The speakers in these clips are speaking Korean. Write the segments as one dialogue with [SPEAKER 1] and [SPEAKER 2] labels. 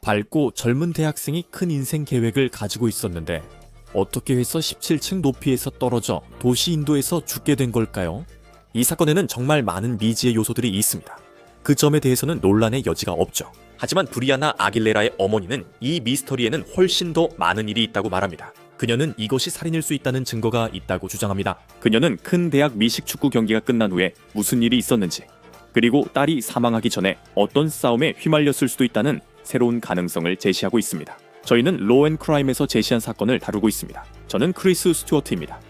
[SPEAKER 1] 밝고 젊은 대학생이 큰 인생 계획을 가지고 있었는데 어떻게 해서 17층 높이에서 떨어져 도시 인도에서 죽게 된 걸까요? 이 사건에는 정말 많은 미지의 요소들이 있습니다. 그 점에 대해서는 논란의 여지가 없죠. 하지만 브리아나 아길레라의 어머니는 이 미스터리에는 훨씬 더 많은 일이 있다고 말합니다. 그녀는 이것이 살인일 수 있다는 증거가 있다고 주장합니다. 그녀는 큰 대학 미식 축구 경기가 끝난 후에 무슨 일이 있었는지, 그리고 딸이 사망하기 전에 어떤 싸움에 휘말렸을 수도 있다는 새로운 가능성을 제시하고 있습니다. 저희는 로앤크라임에서 제시한 사건을 다루고 있습니다. 저는 크리스 스튜어트입니다.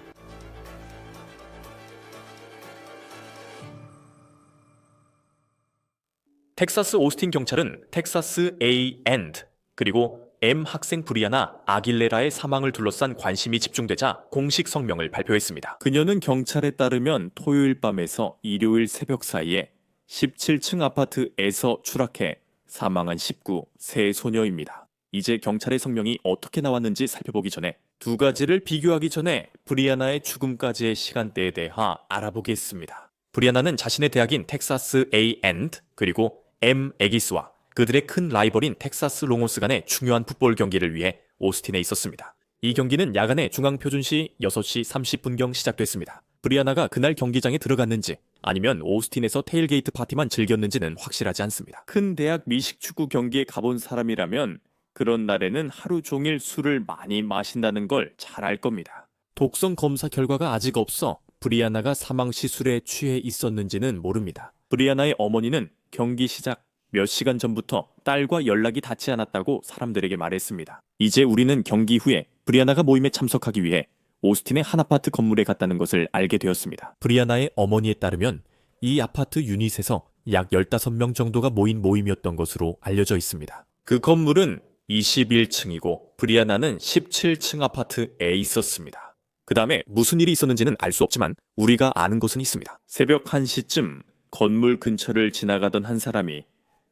[SPEAKER 1] 텍사스 오스틴 경찰은 텍사스 A and 그리고 M 학생 브리아나 아길레라의 사망을 둘러싼 관심이 집중되자 공식 성명을 발표했습니다. 그녀는 경찰에 따르면 토요일 밤에서 일요일 새벽 사이에 17층 아파트에서 추락해 사망한 19세 소녀입니다. 이제 경찰의 성명이 어떻게 나왔는지 살펴보기 전에 두 가지를 비교하기 전에 브리아나의 죽음까지의 시간대에 대하 알아보겠습니다. 브리아나는 자신의 대학인 텍사스 A and 그리고 M 애기스와 그들의 큰 라이벌인 텍사스 롱호스 간의 중요한 풋볼 경기를 위해 오스틴에 있었습니다. 이 경기는 야간에 중앙표준시 6시 30분경 시작됐습니다. 브리아나가 그날 경기장에 들어갔는지 아니면 오스틴에서 테일게이트 파티만 즐겼는지는 확실하지 않습니다. 큰 대학 미식축구 경기에 가본 사람이라면 그런 날에는 하루 종일 술을 많이 마신다는 걸 잘 알 겁니다. 독성 검사 결과가 아직 없어 브리아나가 사망 시 술에 취해 있었는지는 모릅니다. 브리아나의 어머니는 경기 시작 몇 시간 전부터 딸과 연락이 닿지 않았다고 사람들에게 말했습니다. 이제 우리는 경기 후에 브리아나가 모임에 참석하기 위해 오스틴의 한 아파트 건물에 갔다는 것을 알게 되었습니다. 브리아나의 어머니에 따르면 이 아파트 유닛에서 약 15명 정도가 모인 모임이었던 것으로 알려져 있습니다. 그 건물은 21층이고 브리아나는 17층 아파트에 있었습니다. 그 다음에 무슨 일이 있었는지는 알 수 없지만 우리가 아는 것은 있습니다. 새벽 1시쯤 건물 근처를 지나가던 한 사람이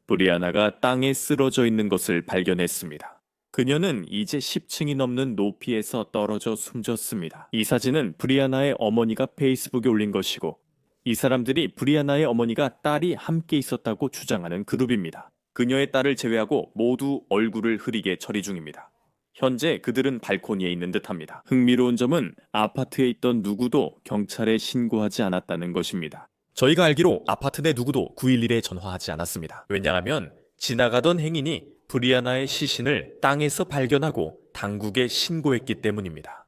[SPEAKER 1] 브리아나가 땅에 쓰러져 있는 것을 발견했습니다. 그녀는 이제 10층이 넘는 높이에서 떨어져 숨졌습니다. 이 사진은 브리아나의 어머니가 페이스북에 올린 것이고 이 사람들이 브리아나의 어머니가 딸이 함께 있었다고 주장하는 그룹입니다. 그녀의 딸을 제외하고 모두 얼굴을 흐리게 처리 중입니다. 현재 그들은 발코니에 있는 듯합니다. 흥미로운 점은 아파트에 있던 누구도 경찰에 신고하지 않았다는 것입니다. 저희가 알기로 아파트 내 누구도 911에 전화하지 않았습니다. 왜냐하면 지나가던 행인이 브리아나의 시신을 땅에서 발견하고 당국에 신고했기 때문입니다.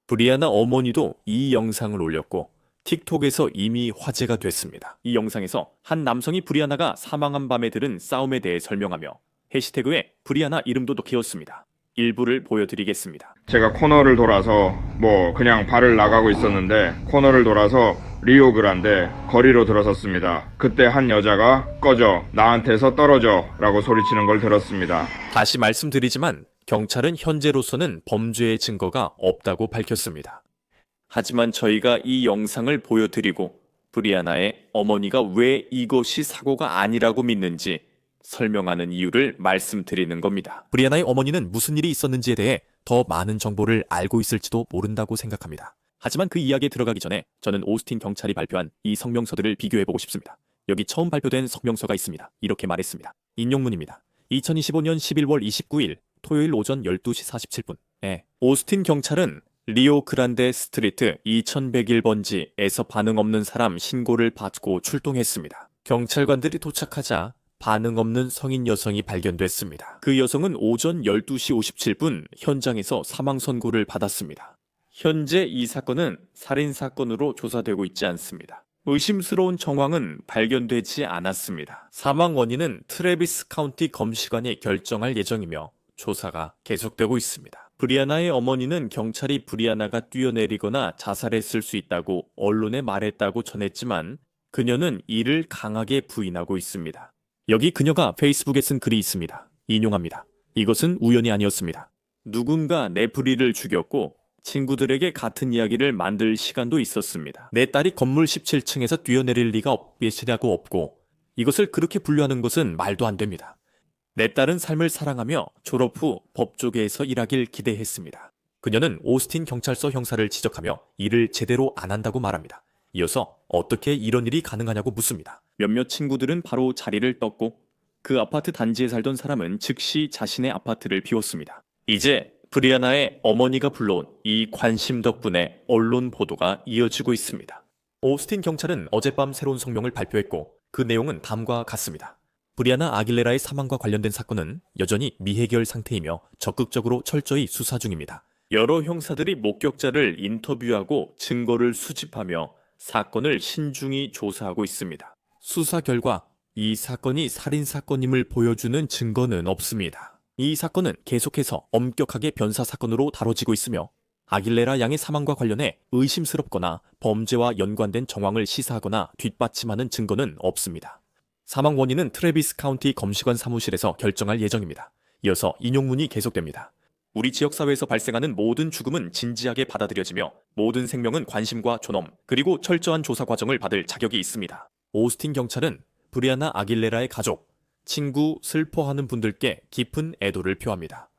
[SPEAKER 1] 브리아나 어머니도 이 영상을 올렸고 틱톡에서 이미 화제가 됐습니다. 이 영상에서 한 남성이 브리아나가 사망한 밤에 들은 싸움에 대해 설명하며 해시태그에 브리아나 이름도 넣기였습니다. 일부를 보여드리겠습니다.
[SPEAKER 2] 제가 코너를 돌아서 그냥 발을 나가고 있었는데 코너를 돌아서 리오그란데 거리로 들어섰습니다. 그때 한 여자가 꺼져, 나한테서 떨어져 라고 소리치는 걸 들었습니다.
[SPEAKER 1] 다시 말씀드리지만 경찰은 현재로서는 범죄의 증거가 없다고 밝혔습니다. 하지만 저희가 이 영상을 보여드리고 브리아나의 어머니가 왜 이것이 사고가 아니라고 믿는지 설명하는 이유를 말씀드리는 겁니다. 브리아나의 어머니는 무슨 일이 있었는지에 대해 더 많은 정보를 알고 있을지도 모른다고 생각합니다. 하지만 그 이야기에 들어가기 전에 저는 오스틴 경찰이 발표한 이 성명서들을 비교해보고 싶습니다. 여기 처음 발표된 성명서가 있습니다. 이렇게 말했습니다. 인용문입니다. 2025년 11월 29일 토요일 오전 12시 47분 오스틴 경찰은 리오 그란데 스트리트 2101번지에서 반응 없는 사람 신고를 받고 출동했습니다. 경찰관들이 도착하자 반응 없는 성인 여성이 발견됐습니다. 그 여성은 오전 12시 57분 현장에서 사망 선고를 받았습니다. 현재 이 사건은 살인사건으로 조사되고 있지 않습니다. 의심스러운 정황은 발견되지 않았습니다. 사망 원인은 트래비스 카운티 검시관이 결정할 예정이며 조사가 계속되고 있습니다. 브리아나의 어머니는 경찰이 브리아나가 뛰어내리거나 자살했을 수 있다고 언론에 말했다고 전했지만 그녀는 이를 강하게 부인하고 있습니다. 여기 그녀가 페이스북에 쓴 글이 있습니다. 인용합니다. 이것은 우연이 아니었습니다. 누군가 내 브리를 죽였고 친구들에게 같은 이야기를 만들 시간도 있었습니다. 내 딸이 건물 17층에서 뛰어내릴 리가 없고 이것을 그렇게 분류하는 것은 말도 안 됩니다. 내 딸은 삶을 사랑하며 졸업 후 법조계에서 일하길 기대했습니다. 그녀는 오스틴 경찰서 형사를 지적하며 일을 제대로 안 한다고 말합니다. 이어서 어떻게 이런 일이 가능하냐고 묻습니다. 몇몇 친구들은 바로 자리를 떴고 그 아파트 단지에 살던 사람은 즉시 자신의 아파트를 비웠습니다. 이제 브리아나의 어머니가 불러온 이 관심 덕분에 언론 보도가 이어지고 있습니다. 오스틴 경찰은 어젯밤 새로운 성명을 발표했고 그 내용은 다음과 같습니다. 브리아나 아길레라의 사망과 관련된 사건은 여전히 미해결 상태이며 적극적으로 철저히 수사 중입니다. 여러 형사들이 목격자를 인터뷰하고 증거를 수집하며 사건을 신중히 조사하고 있습니다. 수사 결과 이 사건이 살인사건임을 보여주는 증거는 없습니다. 이 사건은 계속해서 엄격하게 변사 사건으로 다뤄지고 있으며 아길레라 양의 사망과 관련해 의심스럽거나 범죄와 연관된 정황을 시사하거나 뒷받침하는 증거는 없습니다. 사망 원인은 트래비스 카운티 검시관 사무실에서 결정할 예정입니다. 이어서 인용문이 계속됩니다. 우리 지역사회에서 발생하는 모든 죽음은 진지하게 받아들여지며 모든 생명은 관심과 존엄 그리고 철저한 조사 과정을 받을 자격이 있습니다. 오스틴 경찰은 브리아나 아길레라의 가족, 친구, 슬퍼하는 분들께 깊은 애도를 표합니다.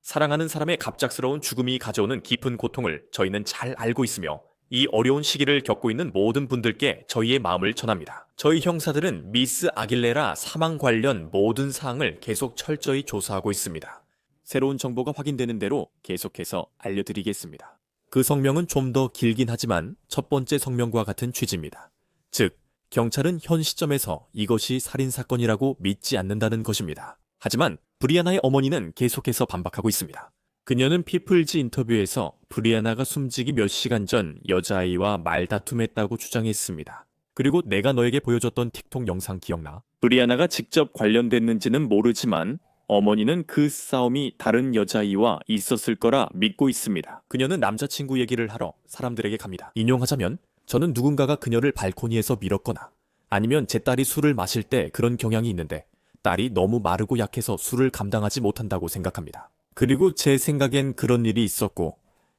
[SPEAKER 1] 사랑하는 사람의 갑작스러운 죽음이 가져오는 깊은 고통을 저희는 잘 알고 있으며 이 어려운 시기를 겪고 있는 모든 분들께 저희의 마음을 전합니다. 저희 형사들은 미스 아길레라 사망 관련 모든 사항을 계속 철저히 조사하고 있습니다. 새로운 정보가 확인되는 대로 계속해서 알려드리겠습니다. 그 성명은 좀 더 길긴 하지만 첫 번째 성명과 같은 취지입니다. 즉, 경찰은 현 시점에서 이것이 살인사건이라고 믿지 않는다는 것입니다. 하지만 브리아나의 어머니는 계속해서 반박하고 있습니다. 그녀는 피플즈 인터뷰에서 브리아나가 숨지기 몇 시간 전 여자아이와 말다툼했다고 주장했습니다. 그리고 내가 너에게 보여줬던 틱톡 영상 기억나? 브리아나가 직접 관련됐는지는 모르지만 어머니는 그 싸움이 다른 여자아이와 있었을 거라 믿고 있습니다. 그녀는 남자친구 얘기를 하러 사람들에게 갑니다. 인용하자면 저는 누군가가 그녀를 발코니에서 밀었거나 아니면 제 딸이 술을 마실 때 그런 경향이 있는데 딸이 너무 마르고 약해서 술을 감당하지 못한다고 생각합니다. 그리고 제 생각엔 그런 일이 있었고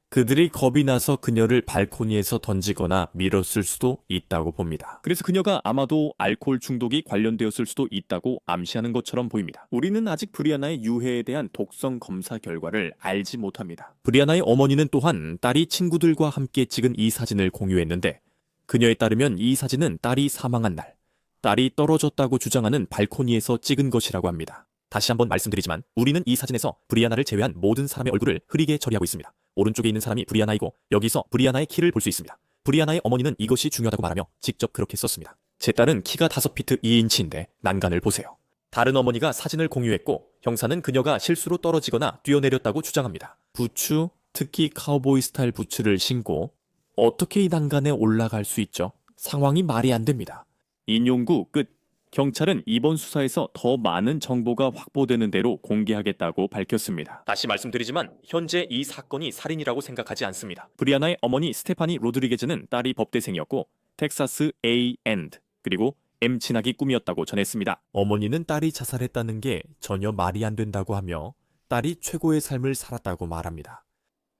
[SPEAKER 1] 그들이 겁이 나서 그녀를 발코니에서 던지거나 밀었을 수도 있다고 봅니다. 그래서 그녀가 아마도 알코올 중독이 관련되었을 수도 있다고 암시하는 것처럼 보입니다. 우리는 아직 브리아나의 유해에 대한 독성 검사 결과를 알지 못합니다. 브리아나의 어머니는 또한 딸이 친구들과 함께 찍은 이 사진을 공유했는데 그녀에 따르면 이 사진은 딸이 사망한 날, 딸이 떨어졌다고 주장하는 발코니에서 찍은 것이라고 합니다. 다시 한번 말씀드리지만 우리는 이 사진에서 브리아나를 제외한 모든 사람의 얼굴을 흐리게 처리하고 있습니다. 오른쪽에 있는 사람이 브리아나이고 여기서 브리아나의 키를 볼 수 있습니다. 브리아나의 어머니는 이것이 중요하다고 말하며 직접 그렇게 썼습니다. 제 딸은 키가 5피트 2인치인데 난간을 보세요. 다른 어머니가 사진을 공유했고 형사는 그녀가 실수로 떨어지거나 뛰어내렸다고 주장합니다. 부츠, 특히 카우보이 스타일 부츠를 신고 어떻게 이 난간에 올라갈 수 있죠? 상황이 말이 안 됩니다. 인용구 끝. 경찰은 이번 수사에서 더 많은 정보가 확보되는 대로 공개하겠다고 밝혔습니다. 다시 말씀드리지만 현재 이 사건이 살인이라고 생각하지 않습니다. 브리아나의 어머니 스테파니 로드리게즈는 딸이 법대생이었고 텍사스 A&D 그리고 M 진학이 꿈이었다고 전했습니다. 어머니는 딸이 자살했다는 게 전혀 말이 안 된다고 하며 딸이 최고의 삶을 살았다고 말합니다.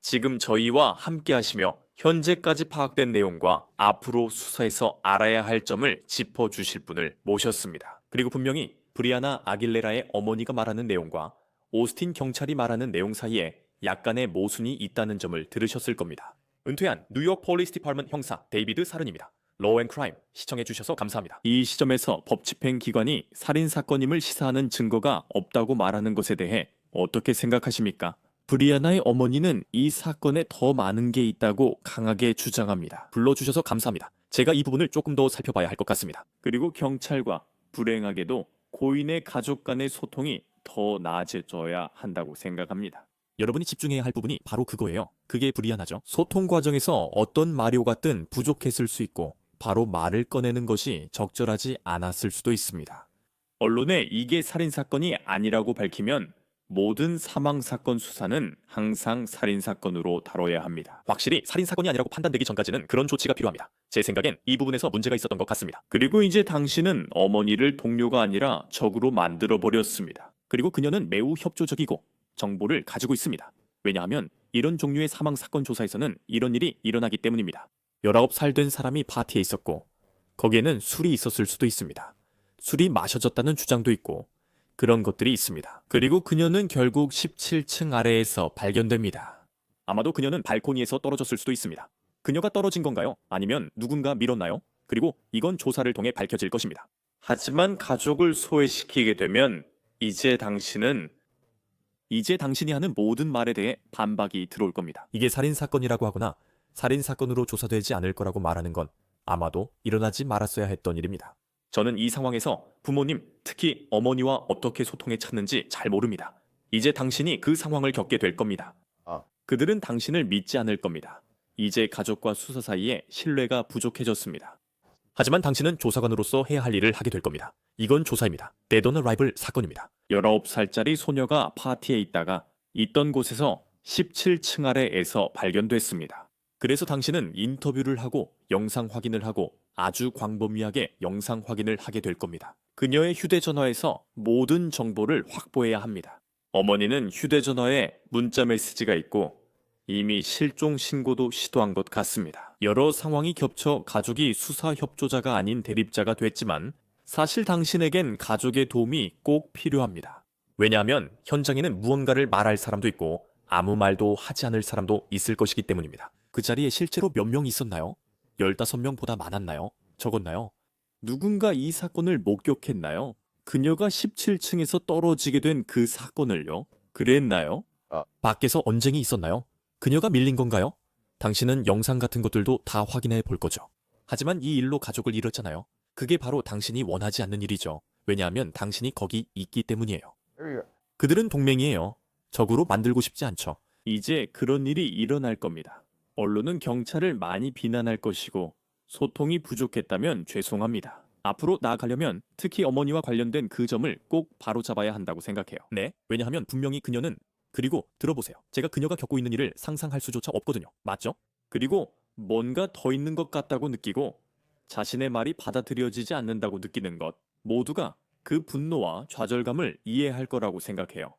[SPEAKER 1] 지금 저희와 함께 하시며 현재까지 파악된 내용과 앞으로 수사에서 알아야 할 점을 짚어주실 분을 모셨습니다. 그리고 분명히 브리아나 아길레라의 어머니가 말하는 내용과 오스틴 경찰이 말하는 내용 사이에 약간의 모순이 있다는 점을 들으셨을 겁니다. 은퇴한 뉴욕 폴리스 디파트먼트 형사 데이비드 사른입니다. 로우 앤 크라임 시청해주셔서 감사합니다. 이 시점에서 법집행기관이 살인사건임을 시사하는 증거가 없다고 말하는 것에 대해 어떻게 생각하십니까? 브리아나의 어머니는 이 사건에 더 많은 게 있다고 강하게 주장합니다. 불러주셔서 감사합니다. 제가 이 부분을 조금 더 살펴봐야 할 것 같습니다. 그리고 경찰과 불행하게도 고인의 가족 간의 소통이 더 나아져야 한다고 생각합니다. 여러분이 집중해야 할 부분이 바로 그거예요. 그게 브리아나죠. 소통 과정에서 어떤 마료가 뜬 부족했을 수 있고 바로 말을 꺼내는 것이 적절하지 않았을 수도 있습니다. 언론에 이게 살인사건이 아니라고 밝히면 모든 사망사건 수사는 항상 살인사건으로 다뤄야 합니다. 확실히 살인사건이 아니라고 판단되기 전까지는 그런 조치가 필요합니다. 제 생각엔 이 부분에서 문제가 있었던 것 같습니다. 그리고 이제 당신은 어머니를 동료가 아니라 적으로 만들어버렸습니다. 그리고 그녀는 매우 협조적이고 정보를 가지고 있습니다. 왜냐하면 이런 종류의 사망사건 조사에서는 이런 일이 일어나기 때문입니다. 19살 된 사람이 파티에 있었고 거기에는 술이 있었을 수도 있습니다. 술이 마셔졌다는 주장도 있고 그런 것들이 있습니다. 그리고 그녀는 결국 17층 아래에서 발견됩니다. 아마도 그녀는 발코니에서 떨어졌을 수도 있습니다. 그녀가 떨어진 건가요? 아니면 누군가 밀었나요? 그리고 이건 조사를 통해 밝혀질 것입니다. 하지만 가족을 소외시키게 되면 이제 당신이 하는 모든 말에 대해 반박이 들어올 겁니다. 이게 살인사건이라고 하거나 살인사건으로 조사되지 않을 거라고 말하는 건 아마도 일어나지 말았어야 했던 일입니다. 저는 이 상황에서 부모님, 특히 어머니와 어떻게 소통에 찾는지 잘 모릅니다. 이제 당신이 그 상황을 겪게 될 겁니다. 그들은 당신을 믿지 않을 겁니다. 이제 가족과 수사 사이에 신뢰가 부족해졌습니다. 하지만 당신은 조사관으로서 해야 할 일을 하게 될 겁니다. 이건 조사입니다. 데드 온 어라이벌 사건입니다. 19살짜리 소녀가 파티에 있다가 있던 곳에서 17층 아래에서 발견됐습니다. 그래서 당신은 인터뷰를 하고 영상 확인을 하고 아주 광범위하게 영상 확인을 하게 될 겁니다. 그녀의 휴대전화에서 모든 정보를 확보해야 합니다. 어머니는 휴대전화에 문자 메시지가 있고 이미 실종 신고도 시도한 것 같습니다. 여러 상황이 겹쳐 가족이 수사 협조자가 아닌 대립자가 됐지만 사실 당신에겐 가족의 도움이 꼭 필요합니다. 왜냐하면 현장에는 무언가를 말할 사람도 있고 아무 말도 하지 않을 사람도 있을 것이기 때문입니다. 그 자리에 실제로 몇 명 있었나요? 15명보다 많았나요? 적었나요? 누군가 이 사건을 목격했나요? 그녀가 17층에서 떨어지게 된 그 사건을요? 그랬나요? 밖에서 언쟁이 있었나요? 그녀가 밀린 건가요? 당신은 영상 같은 것들도 다 확인해 볼 거죠. 하지만 이 일로 가족을 잃었잖아요. 그게 바로 당신이 원하지 않는 일이죠. 왜냐하면 당신이 거기 있기 때문이에요. 그들은 동맹이에요. 적으로 만들고 싶지 않죠. 이제 그런 일이 일어날 겁니다. 언론은 경찰을 많이 비난할 것이고 소통이 부족했다면 죄송합니다. 앞으로 나아가려면 특히 어머니와 관련된 그 점을 꼭 바로잡아야 한다고 생각해요. 네, 왜냐하면 분명히 그녀는 그리고 들어보세요. 제가 그녀가 겪고 있는 일을 상상할 수조차 없거든요. 맞죠? 그리고 뭔가 더 있는 것 같다고 느끼고 자신의 말이 받아들여지지 않는다고 느끼는 것 모두가 그 분노와 좌절감을 이해할 거라고 생각해요.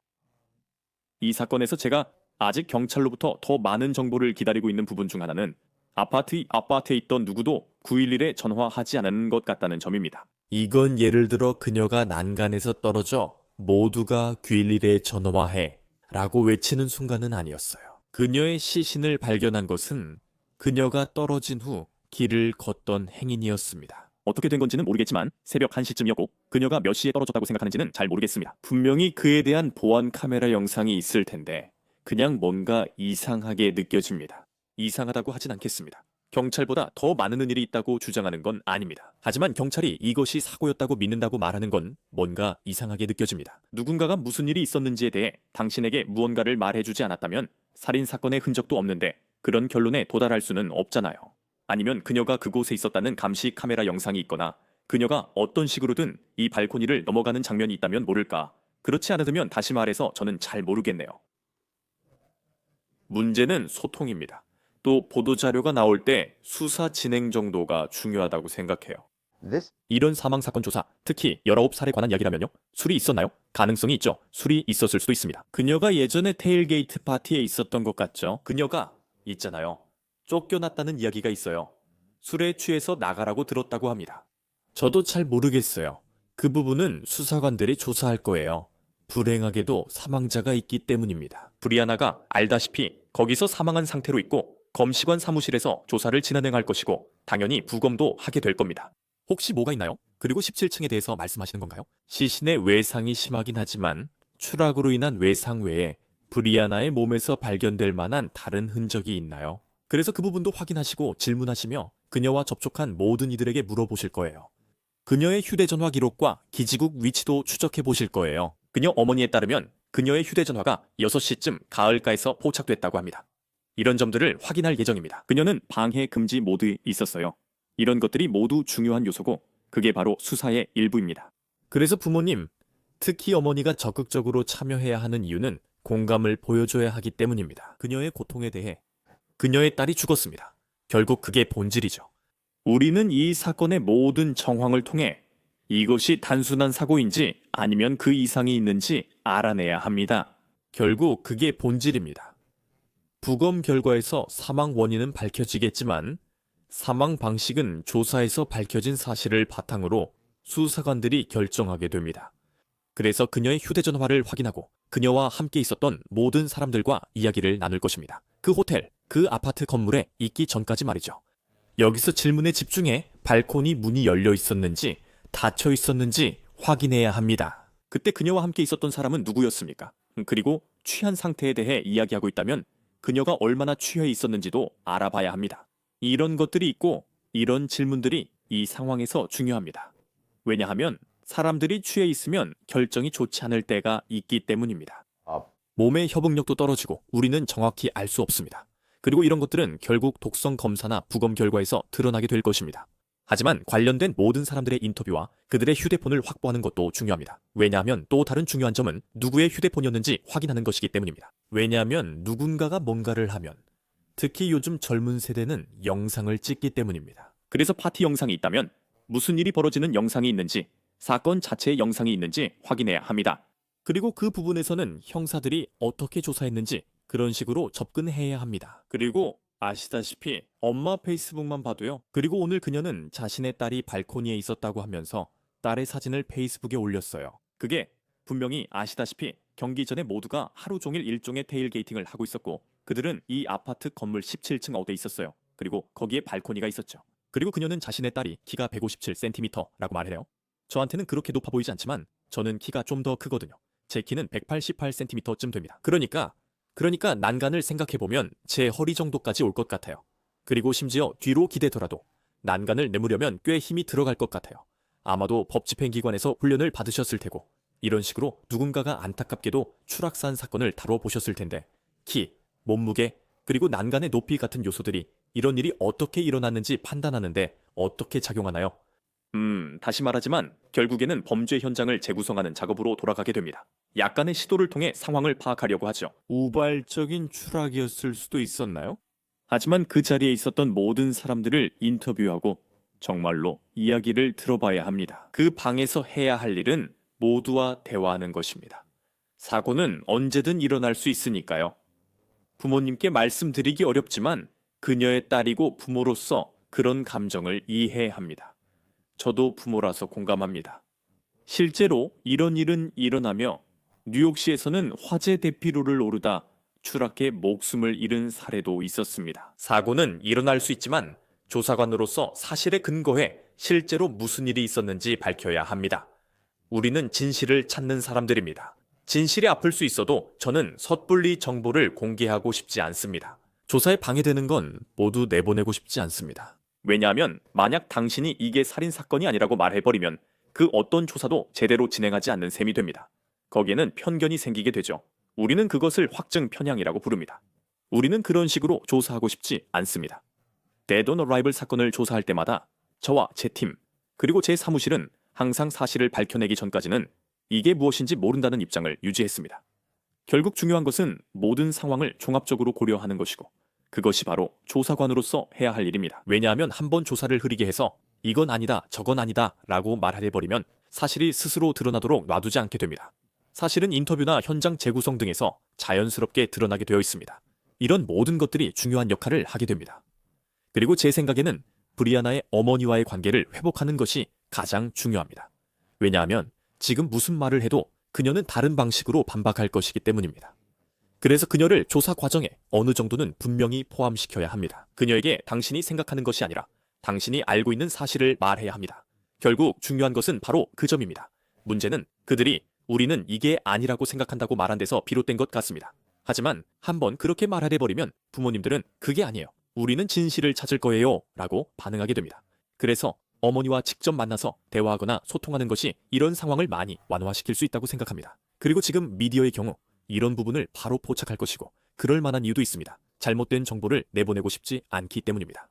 [SPEAKER 1] 이 사건에서 제가 아직 경찰로부터 더 많은 정보를 기다리고 있는 부분 중 하나는 아파트에 있던 누구도 911에 전화하지 않은 것 같다는 점입니다. 이건 예를 들어 그녀가 난간에서 떨어져 모두가 911에 전화해 라고 외치는 순간은 아니었어요. 그녀의 시신을 발견한 것은 그녀가 떨어진 후 길을 걷던 행인이었습니다. 어떻게 된 건지는 모르겠지만 새벽 1시쯤이었고 그녀가 몇 시에 떨어졌다고 생각하는지는 잘 모르겠습니다. 분명히 그에 대한 보안 카메라 영상이 있을 텐데 그냥 뭔가 이상하게 느껴집니다. 이상하다고 하진 않겠습니다. 경찰보다 더 많은 일이 있다고 주장하는 건 아닙니다. 하지만 경찰이 이것이 사고였다고 믿는다고 말하는 건 뭔가 이상하게 느껴집니다. 누군가가 무슨 일이 있었는지에 대해 당신에게 무언가를 말해주지 않았다면 살인사건의 흔적도 없는데 그런 결론에 도달할 수는 없잖아요. 아니면 그녀가 그곳에 있었다는 감시 카메라 영상이 있거나 그녀가 어떤 식으로든 이 발코니를 넘어가는 장면이 있다면 모를까. 그렇지 않으면 다시 말해서 저는 잘 모르겠네요. 문제는 소통입니다. 또 보도자료가 나올 때 수사 진행 정도가 중요하다고 생각해요. 이런 사망사건 조사, 특히 19살에 관한 이야기라면요. 술이 있었나요? 가능성이 있죠. 술이 있었을 수도 있습니다. 그녀가 예전에 테일게이트 파티에 있었던 것 같죠. 그녀가 있잖아요. 쫓겨났다는 이야기가 있어요. 술에 취해서 나가라고 들었다고 합니다. 저도 잘 모르겠어요. 그 부분은 수사관들이 조사할 거예요. 불행하게도 사망자가 있기 때문입니다. 브리아나가 알다시피 거기서 사망한 상태로 있고 검시관 사무실에서 조사를 진행할 것이고 당연히 부검도 하게 될 겁니다. 혹시 뭐가 있나요? 그리고 17층에 대해서 말씀하시는 건가요? 시신의 외상이 심하긴 하지만 추락으로 인한 외상 외에 브리아나의 몸에서 발견될 만한 다른 흔적이 있나요? 그래서 그 부분도 확인하시고 질문하시며 그녀와 접촉한 모든 이들에게 물어보실 거예요. 그녀의 휴대전화 기록과 기지국 위치도 추적해 보실 거예요. 그녀 어머니에 따르면 그녀의 휴대전화가 6시쯤 가을가에서 포착됐다고 합니다. 이런 점들을 확인할 예정입니다. 그녀는 방해 금지 모드에 있었어요. 이런 것들이 모두 중요한 요소고 그게 바로 수사의 일부입니다. 그래서 부모님, 특히 어머니가 적극적으로 참여해야 하는 이유는 공감을 보여줘야 하기 때문입니다. 그녀의 고통에 대해 그녀의 딸이 죽었습니다. 결국 그게 본질이죠. 우리는 이 사건의 모든 정황을 통해 이것이 단순한 사고인지 아니면 그 이상이 있는지 알아내야 합니다. 결국 그게 본질입니다. 부검 결과에서 사망 원인은 밝혀지겠지만 사망 방식은 조사에서 밝혀진 사실을 바탕으로 수사관들이 결정하게 됩니다. 그래서 그녀의 휴대전화를 확인하고 그녀와 함께 있었던 모든 사람들과 이야기를 나눌 것입니다. 그 호텔, 그 아파트 건물에 있기 전까지 말이죠. 여기서 질문에 집중해 발코니 문이 열려 있었는지 닫혀 있었는지 확인해야 합니다. 그때 그녀와 함께 있었던 사람은 누구였습니까? 그리고 취한 상태에 대해 이야기하고 있다면 그녀가 얼마나 취해 있었는지도 알아봐야 합니다. 이런 것들이 있고 이런 질문들이 이 상황에서 중요합니다. 왜냐하면 사람들이 취해 있으면 결정이 좋지 않을 때가 있기 때문입니다. 몸의 협응력도 떨어지고 우리는 정확히 알 수 없습니다. 그리고 이런 것들은 결국 독성 검사나 부검 결과에서 드러나게 될 것입니다. 하지만 관련된 모든 사람들의 인터뷰와 그들의 휴대폰을 확보하는 것도 중요합니다. 왜냐하면 또 다른 중요한 점은 누구의 휴대폰이었는지 확인하는 것이기 때문입니다. 왜냐하면 누군가가 뭔가를 하면, 특히 요즘 젊은 세대는 영상을 찍기 때문입니다. 그래서 파티 영상이 있다면 무슨 일이 벌어지는 영상이 있는지, 사건 자체의 영상이 있는지 확인해야 합니다. 그리고 그 부분에서는 형사들이 어떻게 조사했는지 그런 식으로 접근해야 합니다. 그리고 아시다시피 엄마 페이스북만 봐도요. 그리고 오늘 그녀는 자신의 딸이 발코니에 있었다고 하면서 딸의 사진을 페이스북에 올렸어요. 그게 분명히 아시다시피 경기 전에 모두가 하루 종일 일종의 테일게이팅을 하고 있었고 그들은 이 아파트 건물 17층 어디에 있었어요. 그리고 거기에 발코니가 있었죠. 그리고 그녀는 자신의 딸이 키가 157cm라고 말해요. 저한테는 그렇게 높아 보이지 않지만 저는 키가 좀 더 크거든요. 제 키는 188cm쯤 됩니다. 그러니까 난간을 생각해보면 제 허리 정도까지 올 것 같아요. 그리고 심지어 뒤로 기대더라도 난간을 내무려면 꽤 힘이 들어갈 것 같아요. 아마도 법집행기관에서 훈련을 받으셨을 테고 이런 식으로 누군가가 안타깝게도 추락사한 사건을 다뤄보셨을 텐데 키, 몸무게, 그리고 난간의 높이 같은 요소들이 이런 일이 어떻게 일어났는지 판단하는데 어떻게 작용하나요? 다시 말하지만 결국에는 범죄 현장을 재구성하는 작업으로 돌아가게 됩니다. 약간의 시도를 통해 상황을 파악하려고 하죠. 우발적인 추락이었을 수도 있었나요? 하지만 그 자리에 있었던 모든 사람들을 인터뷰하고 정말로 이야기를 들어봐야 합니다. 그 방에서 해야 할 일은 모두와 대화하는 것입니다. 사고는 언제든 일어날 수 있으니까요. 부모님께 말씀드리기 어렵지만 그녀의 딸이고 부모로서 그런 감정을 이해해야 합니다. 저도 부모라서 공감합니다. 실제로 이런 일은 일어나며 뉴욕시에서는 화재 대피로를 오르다 추락해 목숨을 잃은 사례도 있었습니다. 사고는 일어날 수 있지만 조사관으로서 사실에 근거해 실제로 무슨 일이 있었는지 밝혀야 합니다. 우리는 진실을 찾는 사람들입니다. 진실이 아플 수 있어도 저는 섣불리 정보를 공개하고 싶지 않습니다. 조사에 방해되는 건 모두 내보내고 싶지 않습니다. 왜냐하면 만약 당신이 이게 살인사건이 아니라고 말해버리면 그 어떤 조사도 제대로 진행하지 않는 셈이 됩니다. 거기에는 편견이 생기게 되죠. 우리는 그것을 확증 편향이라고 부릅니다. 우리는 그런 식으로 조사하고 싶지 않습니다. 데드 온 어라이벌 사건을 조사할 때마다 저와 제 팀, 그리고 제 사무실은 항상 사실을 밝혀내기 전까지는 이게 무엇인지 모른다는 입장을 유지했습니다. 결국 중요한 것은 모든 상황을 종합적으로 고려하는 것이고 그것이 바로 조사관으로서 해야 할 일입니다. 왜냐하면 한번 조사를 흐리게 해서 이건 아니다, 저건 아니다 라고 말해버리면 사실이 스스로 드러나도록 놔두지 않게 됩니다. 사실은 인터뷰나 현장 재구성 등에서 자연스럽게 드러나게 되어 있습니다. 이런 모든 것들이 중요한 역할을 하게 됩니다. 그리고 제 생각에는 브리아나의 어머니와의 관계를 회복하는 것이 가장 중요합니다. 왜냐하면 지금 무슨 말을 해도 그녀는 다른 방식으로 반박할 것이기 때문입니다. 그래서 그녀를 조사 과정에 어느 정도는 분명히 포함시켜야 합니다. 그녀에게 당신이 생각하는 것이 아니라 당신이 알고 있는 사실을 말해야 합니다. 결국 중요한 것은 바로 그 점입니다. 문제는 그들이 우리는 이게 아니라고 생각한다고 말한 데서 비롯된 것 같습니다. 하지만 한번 그렇게 말해버리면 부모님들은 그게 아니에요. 우리는 진실을 찾을 거예요 라고 반응하게 됩니다. 그래서 어머니와 직접 만나서 대화하거나 소통하는 것이 이런 상황을 많이 완화시킬 수 있다고 생각합니다. 그리고 지금 미디어의 경우 이런 부분을 바로 포착할 것이고 그럴 만한 이유도 있습니다. 잘못된 정보를 내보내고 싶지 않기 때문입니다.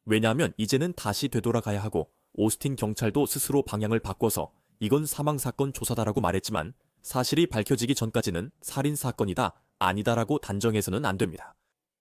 [SPEAKER 1] 왜냐하면 이제는 다시 되돌아가야 하고 오스틴 경찰도 스스로 방향을 바꿔서 이건 사망사건 조사다라고 말했지만 사실이 밝혀지기 전까지는 살인사건이다, 아니다라고 단정해서는 안 됩니다.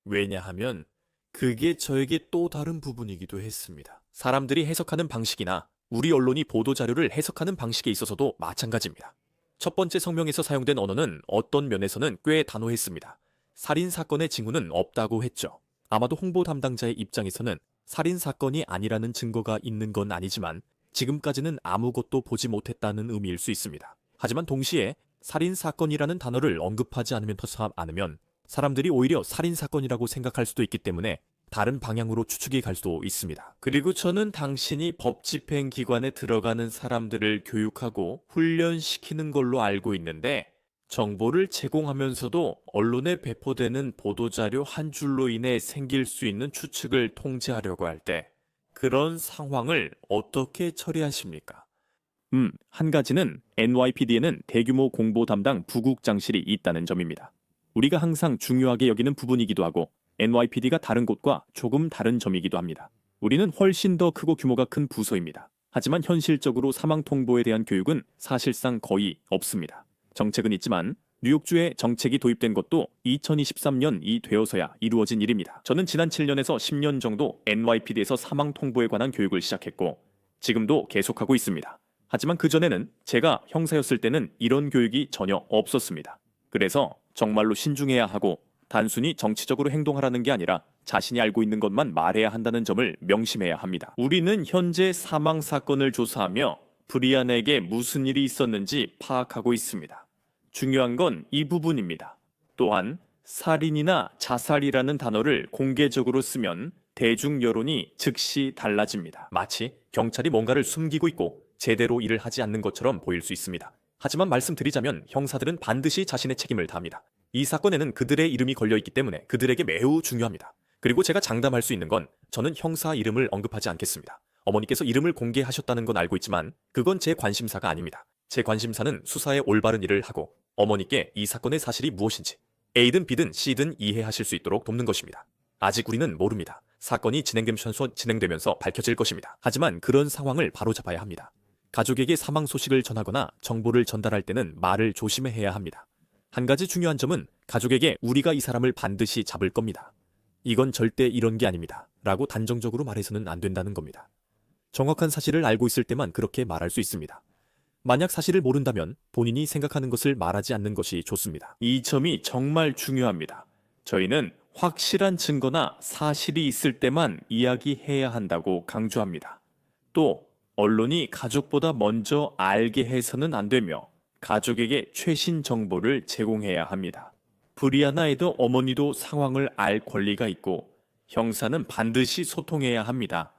[SPEAKER 1] 왜냐하면 그게 저에게 또 다른 부분이기도 했습니다. 사람들이 해석하는 방식이나 우리 언론이 보도자료를 해석하는 방식에 있어서도 마찬가지입니다. 첫 번째 성명에서 사용된 언어는 어떤 면에서는 꽤 단호했습니다. 살인사건의 징후는 없다고 했죠. 아마도 홍보 담당자의 입장에서는 살인사건이 아니라는 증거가 있는 건 아니지만 지금까지는 아무것도 보지 못했다는 의미일 수 있습니다. 하지만 동시에 살인사건이라는 단어를 언급하지 않으면 사람들이 오히려 살인사건이라고 생각할 수도 있기 때문에 다른 방향으로 추측이 갈 수도 있습니다. 그리고 저는 당신이 법집행기관에 들어가는 사람들을 교육하고 훈련시키는 걸로 알고 있는데 정보를 제공하면서도 언론에 배포되는 보도자료 한 줄로 인해 생길 수 있는 추측을 통제하려고 할 때 그런 상황을 어떻게 처리하십니까? 한 가지는 NYPD에는 대규모 공보 담당 부국장실이 있다는 점입니다. 우리가 항상 중요하게 여기는 부분이기도 하고 NYPD가 다른 곳과 조금 다른 점이기도 합니다. 우리는 훨씬 더 크고 규모가 큰 부서입니다. 하지만 현실적으로 사망 통보에 대한 교육은 사실상 거의 없습니다. 정책은 있지만 뉴욕주에 정책이 도입된 것도 2023년이 되어서야 이루어진 일입니다. 저는 지난 7년에서 10년 정도 NYPD에서 사망 통보에 관한 교육을 시작했고 지금도 계속하고 있습니다. 하지만 그전에는 제가 형사였을 때는 이런 교육이 전혀 없었습니다. 그래서 정말로 신중해야 하고 단순히 정치적으로 행동하라는 게 아니라 자신이 알고 있는 것만 말해야 한다는 점을 명심해야 합니다. 우리는 현재 사망 사건을 조사하며 브리안에게 무슨 일이 있었는지 파악하고 있습니다. 중요한 건 이 부분입니다. 또한 살인이나 자살이라는 단어를 공개적으로 쓰면 대중 여론이 즉시 달라집니다. 마치 경찰이 뭔가를 숨기고 있고 제대로 일을 하지 않는 것처럼 보일 수 있습니다. 하지만 말씀드리자면 형사들은 반드시 자신의 책임을 다합니다. 이 사건에는 그들의 이름이 걸려있기 때문에 그들에게 매우 중요합니다. 그리고 제가 장담할 수 있는 건 저는 형사 이름을 언급하지 않겠습니다. 어머니께서 이름을 공개하셨다는 건 알고 있지만 그건 제 관심사가 아닙니다. 제 관심사는 수사의 올바른 일을 하고 어머니께 이 사건의 사실이 무엇인지 A든 B든 C든 이해하실 수 있도록 돕는 것입니다. 아직 우리는 모릅니다. 사건이 진행되면서 밝혀질 것입니다. 하지만 그런 상황을 바로잡아야 합니다. 가족에게 사망 소식을 전하거나 정보를 전달할 때는 말을 조심해야 합니다. 한 가지 중요한 점은 가족에게 우리가 이 사람을 반드시 잡을 겁니다. 이건 절대 이런 게 아닙니다. 라고 단정적으로 말해서는 안 된다는 겁니다. 정확한 사실을 알고 있을 때만 그렇게 말할 수 있습니다. 만약 사실을 모른다면 본인이 생각하는 것을 말하지 않는 것이 좋습니다. 이 점이 정말 중요합니다. 저희는 확실한 증거나 사실이 있을 때만 이야기해야 한다고 강조합니다. 또 언론이 가족보다 먼저 알게 해서는 안 되며 가족에게 최신 정보를 제공해야 합니다. 브리아나에도 어머니도 상황을 알 권리가 있고 형사는 반드시 소통해야 합니다.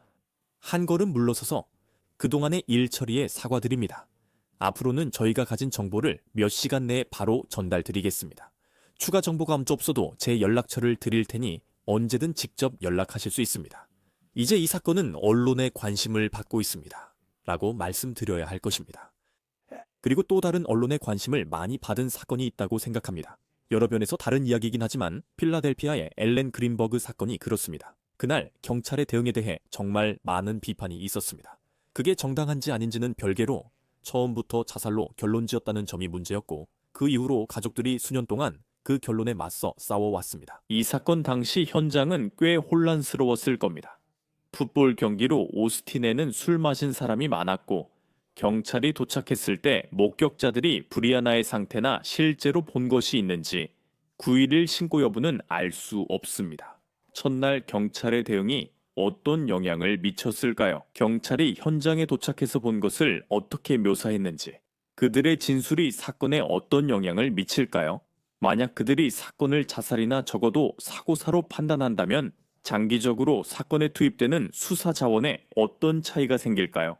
[SPEAKER 1] 한 걸음 물러서서 그동안의 일 처리에 사과드립니다. 앞으로는 저희가 가진 정보를 몇 시간 내에 바로 전달드리겠습니다. 추가 정보가 아무도 없어도 제 연락처를 드릴 테니 언제든 직접 연락하실 수 있습니다. 이제 이 사건은 언론의 관심을 받고 있습니다. 라고 말씀드려야 할 것입니다. 그리고 또 다른 언론의 관심을 많이 받은 사건이 있다고 생각합니다. 여러 면에서 다른 이야기이긴 하지만 필라델피아의 엘렌 그린버그 사건이 그렇습니다. 그날 경찰의 대응에 대해 정말 많은 비판이 있었습니다. 그게 정당한지 아닌지는 별개로 처음부터 자살로 결론지었다는 점이 문제였고 그 이후로 가족들이 수년 동안 그 결론에 맞서 싸워왔습니다. 이 사건 당시 현장은 꽤 혼란스러웠을 겁니다. 풋볼 경기로 오스틴에는 술 마신 사람이 많았고 경찰이 도착했을 때 목격자들이 브리아나의 상태나 실제로 본 것이 있는지 911 신고 여부는 알 수 없습니다. 첫날 경찰의 대응이 어떤 영향을 미쳤을까요? 경찰이 현장에 도착해서 본 것을 어떻게 묘사했는지, 그들의 진술이 사건에 어떤 영향을 미칠까요? 만약 그들이 사건을 자살이나 적어도 사고사로 판단한다면 장기적으로 사건에 투입되는 수사 자원에 어떤 차이가 생길까요?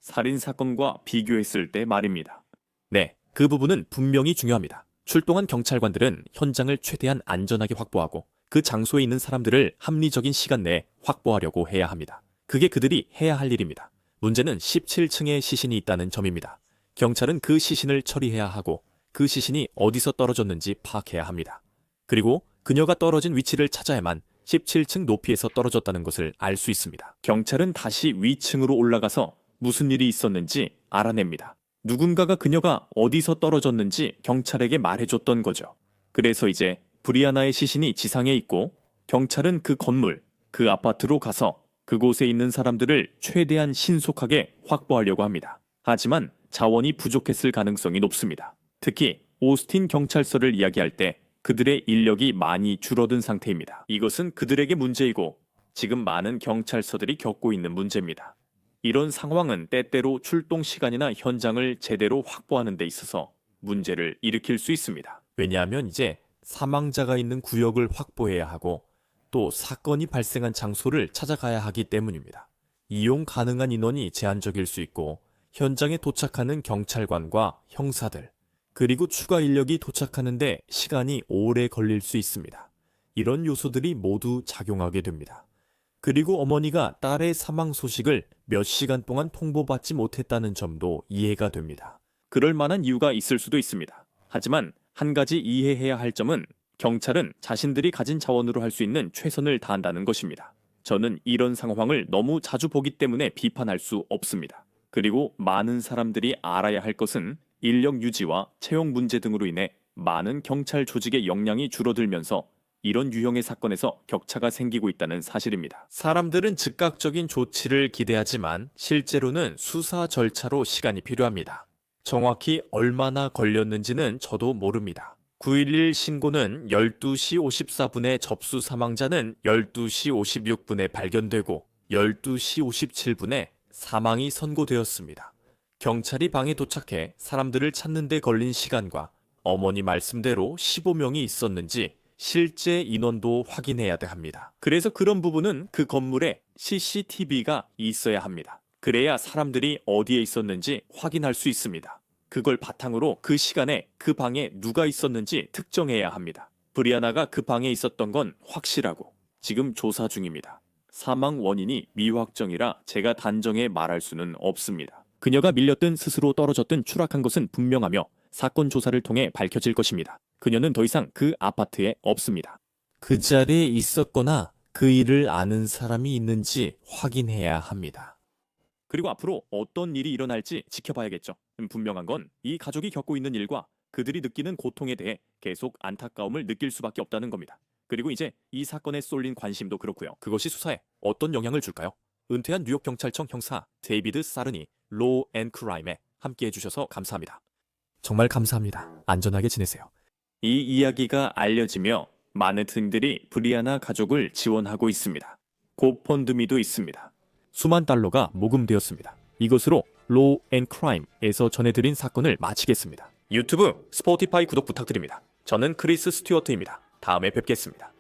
[SPEAKER 1] 살인사건과 비교했을 때 말입니다. 네, 그 부분은 분명히 중요합니다. 출동한 경찰관들은 현장을 최대한 안전하게 확보하고 그 장소에 있는 사람들을 합리적인 시간 내에 확보하려고 해야 합니다. 그게 그들이 해야 할 일입니다. 문제는 17층에 시신이 있다는 점입니다. 경찰은 그 시신을 처리해야 하고 그 시신이 어디서 떨어졌는지 파악해야 합니다. 그리고 그녀가 떨어진 위치를 찾아야만 17층 높이에서 떨어졌다는 것을 알 수 있습니다. 경찰은 다시 위층으로 올라가서 무슨 일이 있었는지 알아냅니다. 누군가가 그녀가 어디서 떨어졌는지 경찰에게 말해줬던 거죠. 그래서 이제 브리아나의 시신이 지상에 있고 경찰은 그 건물, 그 아파트로 가서 그곳에 있는 사람들을 최대한 신속하게 확보하려고 합니다. 하지만 자원이 부족했을 가능성이 높습니다. 특히 오스틴 경찰서를 이야기할 때 그들의 인력이 많이 줄어든 상태입니다. 이것은 그들에게 문제이고 지금 많은 경찰서들이 겪고 있는 문제입니다. 이런 상황은 때때로 출동 시간이나 현장을 제대로 확보하는 데 있어서 문제를 일으킬 수 있습니다. 왜냐하면 이제 사망자가 있는 구역을 확보해야 하고 또 사건이 발생한 장소를 찾아가야 하기 때문입니다. 이용 가능한 인원이 제한적일 수 있고 현장에 도착하는 경찰관과 형사들, 그리고 추가 인력이 도착하는데 시간이 오래 걸릴 수 있습니다. 이런 요소들이 모두 작용하게 됩니다. 그리고 어머니가 딸의 사망 소식을 몇 시간 동안 통보받지 못했다는 점도 이해가 됩니다. 그럴 만한 이유가 있을 수도 있습니다. 하지만 한 가지 이해해야 할 점은 경찰은 자신들이 가진 자원으로 할 수 있는 최선을 다한다는 것입니다. 저는 이런 상황을 너무 자주 보기 때문에 비판할 수 없습니다. 그리고 많은 사람들이 알아야 할 것은 인력 유지와 채용 문제 등으로 인해 많은 경찰 조직의 역량이 줄어들면서 이런 유형의 사건에서 격차가 생기고 있다는 사실입니다. 사람들은 즉각적인 조치를 기대하지만 실제로는 수사 절차로 시간이 필요합니다. 정확히 얼마나 걸렸는지는 저도 모릅니다. 911 신고는 12시 54분에 접수 사망자는 12시 56분에 발견되고 12시 57분에 사망이 선고되었습니다. 경찰이 방에 도착해 사람들을 찾는 데 걸린 시간과 어머니 말씀대로 15명이 있었는지 실제 인원도 확인해야 합니다. 그래서 그런 부분은 그 건물에 CCTV가 있어야 합니다. 그래야 사람들이 어디에 있었는지 확인할 수 있습니다. 그걸 바탕으로 그 시간에 그 방에 누가 있었는지 특정해야 합니다. 브리아나가 그 방에 있었던 건 확실하고 지금 조사 중입니다. 사망 원인이 미확정이라 제가 단정해 말할 수는 없습니다. 그녀가 밀렸든 스스로 떨어졌든 추락한 것은 분명하며 사건 조사를 통해 밝혀질 것입니다. 그녀는 더 이상 그 아파트에 없습니다. 그 자리에 있었거나 그 일을 아는 사람이 있는지 확인해야 합니다. 그리고 앞으로 어떤 일이 일어날지 지켜봐야겠죠. 분명한 건 이 가족이 겪고 있는 일과 그들이 느끼는 고통에 대해 계속 안타까움을 느낄 수밖에 없다는 겁니다. 그리고 이제 이 사건에 쏠린 관심도 그렇고요. 그것이 수사에 어떤 영향을 줄까요? 은퇴한 뉴욕 경찰청 형사 데이비드 사르니 로우 앤 크라임에 함께 해주셔서 감사합니다. 정말 감사합니다. 안전하게 지내세요. 이 이야기가 알려지며 많은 등들이 브리아나 가족을 지원하고 있습니다. 고펀드미도 있습니다. 수만 달러가 모금되었습니다. 이것으로 로우 앤 크라임에서 전해드린 사건을 마치겠습니다. 유튜브, 스포티파이 구독 부탁드립니다. 저는 크리스 스튜어트입니다. 다음에 뵙겠습니다.